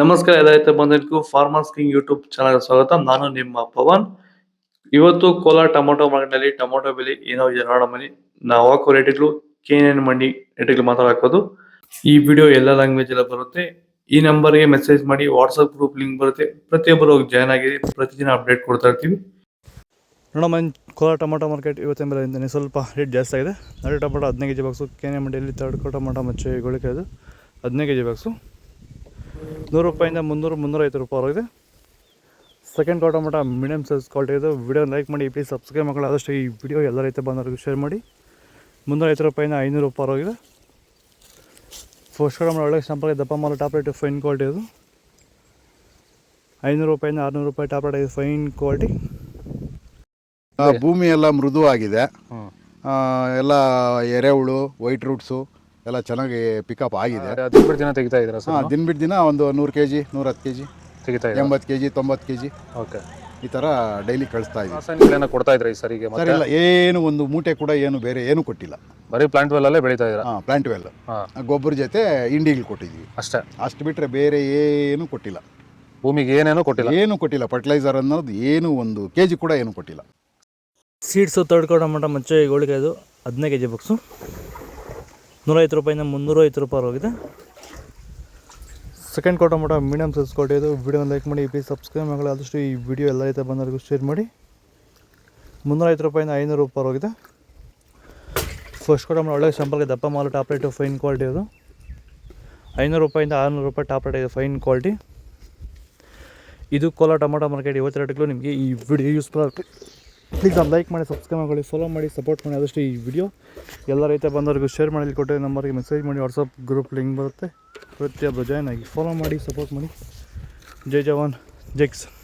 ನಮಸ್ಕಾರ ರೈತ ಬಂಧುಗಳಿಗೂ farmers king YouTube channel ಸ್ವಾಗತ. ನಾನು ನಿಮ್ಮ ಪವನ್. ಇವತ್ತು ಕೋಲಾರ ಟೊಮೊಟೊ ಮಾರ್ಕೆಟ್ನಲ್ಲಿ ಟೊಮೊಟೊ ಬೆಲೆ ಏನೋ ಇದೆ ನೋಡೋಣ ಬನ್ನಿ. ನಾವು ಹಾಕೋ ರೇಟ್ಗಳು KNN ಮಂಡಿ ರೇಟ್ಗಳು ಮಾತಾಡೋದು. ಈ ವಿಡಿಯೋ ಎಲ್ಲ ಲ್ಯಾಂಗ್ವೇಜ್ ಎಲ್ಲ ಬರುತ್ತೆ. ಈ ನಂಬರ್ಗೆ ಮೆಸೇಜ್ ಮಾಡಿ, ವಾಟ್ಸಪ್ ಗ್ರೂಪ್ ಲಿಂಕ್ ಬರುತ್ತೆ, ಪ್ರತಿಯೊಬ್ಬರು ಜಾಯ್ನ್ ಆಗಿ ಪ್ರತಿದಿನ ಅಪ್ಡೇಟ್ ಕೊಡ್ತಾ ಇರ್ತೀವಿ. ನೋಡಮ್ಮ, ಕೋಲಾರ ಟೊಮೊಟೊ ಮಾರ್ಕೆಟ್ ಇವತ್ತಿನ ಬೆಲೆ ಸ್ವಲ್ಪ ರೇಟ್ ಜಾಸ್ತಿ ಆಗಿದೆ. ನಾಳೆ ಟೊಮೊಟೊ 15 kg ಬಾಕ್ಸು. KNN ಮಂಡಿಯಲ್ಲಿ ತರ್ಡ್ ಕೋ ಟೊಮೊಟೊ ಮಚ್ಚೆ ಗೋಳಿಕಾಯ್ದು 15 kg ಬಾಕ್ಸು 100 ರೂಪಾಯಿಂದ 300-350 ರೂಪಾಯಿ. ಸೆಕೆಂಡ್ ಕೋ ಟೊಮೊಟೊ ಮೀಡಿಯಮ್ ಸೈಜ್ ಕ್ವಾಲಿಟಿ ಇದೆ. ವಿಡಿಯೋ ಲೈಕ್ ಮಾಡಿ, ಪ್ಲೀಸ್ ಸಬ್ಸ್ಕ್ರೈಬ್ ಮಾಡಿ. ಆದಷ್ಟು ಈ ವಿಡಿಯೋ ಎಲ್ಲ ರೈತ ಬಂದವರಿಗೂ ಶೇರ್ ಮಾಡಿ. 350 ರೂಪಾಯಿಂದ 500 ರೂಪಾಯಿ ಆಗಿದೆ. ಫಸ್ಟ್ ಕೋ ಟೊಮೊಟೊ ಒಳ್ಳೆ ಸಂಪರ್ಕ ದಪ್ಪ ಮಾಲು ಟಾಪ್ ರೇಟ್ ಫೈನ್ ಕ್ವಾಲಿಟಿ ಅದು. 500 ರೂಪಾಯಿಂದ 600 ರೂಪಾಯಿ ಟಾಪ್ ರೇಟ್ ಫೈನ್ ಕ್ವಾಲಿಟಿ. ಭೂಮಿ ಎಲ್ಲ ಮೃದುವಾಗಿದೆ. ಎಲ್ಲ ಎರೆಹುಳು, ವೈಟ್ ರೂಟ್ಸು ಎಲ್ಲ ಚೆನ್ನಾಗಿ ಪಿಕಪ್ ಆಗಿದೆ. ದಿನ ತೆಗಿತಾ ಇದ್ದೀರಾ ಸರ್? ದಿನ ಬಿಟ್ಟು ದಿನ ಒಂದು 100 kg 110 kg ತೆಗಿತಾ 80 kg 90 kg ಓಕೆ, ಈ ಥರ ಡೈಲಿ ಕಳಿಸ್ತಾ ಇದ್ದೀವಿ. ರಾಸಾಯನಿಕಗಳನ್ನ ಕೊಡ್ತಾ ಇದ್ರಾ ಈ ಸರಿಗೆ? ಸರ್ ಇಲ್ಲ, ಏನು ಒಂದು ಮೂಟೆ ಕೂಡ ಏನು ಬೇರೆ ಏನು ಕೊಟ್ಟಿಲ್ಲ. ಬರೀ ಪ್ಲಾಂಟ್ ವೆಲ್ಲಲ್ಲೇ ಬೆಳೀತಾ ಇದ್ದೀರಾ? ಪ್ಲಾಂಟ್ ವೆಲ್ ಗೊಬ್ಬರ ಜೊತೆ ಇಂಡಿಗಳು ಕೊಟ್ಟಿದ್ದೀವಿ ಅಷ್ಟೇ. ಅಷ್ಟು ಬಿಟ್ಟರೆ ಬೇರೆ ಏನು ಕೊಟ್ಟಿಲ್ಲ. ಭೂಮಿಗೆ ಏನೇನೋ ಕೊಟ್ಟಿಲ್ಲ, ಏನು ಕೊಟ್ಟಿಲ್ಲ. ಫರ್ಟಿಲೈಸರ್ ಅನ್ನೋದು ಏನು 1 kg ಕೂಡ ಏನು ಕೊಟ್ಟಿಲ್ಲ. ಸೀಡ್ಸು ತರ್ಡ್ ಕೋ ಟೊಮೊಟೊ ಮಚ್ಚೆ ಗೋಳಿಕಾಯ್ದು 15 kg ಬಾಕ್ಸು 150 ರೂಪಾಯಿಂದ 350 ರೂಪಾಯಿ ಹೋಗಿದೆ. ಸೆಕೆಂಡ್ ಕೋ ಟೊಮೊಟೊ ಮೀಡಿಯಮ್ ಸೈಜ್ ಕ್ವಾಲಿಟಿ ಇದು. ವಿಡಿಯೋ ಲೈಕ್ ಮಾಡಿ, ಪ್ಲೀಸ್ ಸಬ್ಸ್ಕ್ರೈಬ್ ಮಾಡಿ. ಆದಷ್ಟು ಈ ವಿಡಿಯೋ ಎಲ್ಲ ರೈತ ಬಂದವರಿಗೂ ಶೇರ್ ಮಾಡಿ. 350 ರೂಪಾಯಿಂದ 500 ರೂಪಾಯಿ ಹೋಗಿದೆ. ಫಸ್ಟ್ ಕೋ ಟೊಮೊಟೊ ಒಳ್ಳೆ ಸಂಪರ್ಕ ದಪ್ಪ ಮಾಲು ಟಾಪ್ ರೇಟು ಫೈನ್ ಕ್ವಾಲಿಟಿ ಅದು. 500 ರೂಪಾಯಿಂದ 600 ರೂಪಾಯಿ ಟಾಪ್ ರೇಟ್ ಇದೆ ಫೈನ್ ಕ್ವಾಲಿಟಿ. ಇದು ಕೋಲಾರ ಟೊಮೊಟೊ ಮಾರ್ಕೆಟ್ ಇವತ್ತು ರೇಟ್ಗಳು. ನಿಮಗೆ ಈ ವಿಡಿಯೋ ಯೂಸ್ಫುಲ್ ಆಗುತ್ತೆ. ಪ್ಲೀಸ್ ಲೈಕ್ ಮಾಡಿ, ಸಬ್ಸ್ಕ್ರೈಬ್ ಮಾಡಿ, ಫಾಲೋ ಮಾಡಿ, ಸಪೋರ್ಟ್ ಮಾಡಿ. ಆದಷ್ಟು ಈ ವಿಡಿಯೋ ಎಲ್ಲ ರೈತ ಬಂದವರಿಗೂ ಶೇರ್ ಮಾಡಿ. ಕೊಟ್ಟರೆ ನಂಬರ್ಗೆ ಮೆಸೇಜ್ ಮಾಡಿ, ವಾಟ್ಸಪ್ ಗ್ರೂಪ್ ಲಿಂಕ್ ಬರುತ್ತೆ, ಪ್ರತಿಯೊಬ್ಬರು ಜಾಯ್ನ್ ಆಗಿ ಫಾಲೋ ಮಾಡಿ, ಸಪೋರ್ಟ್ ಮಾಡಿ. ಜೈ ಜವಾನ್, ಜೈ ಕಿಸಾನ್.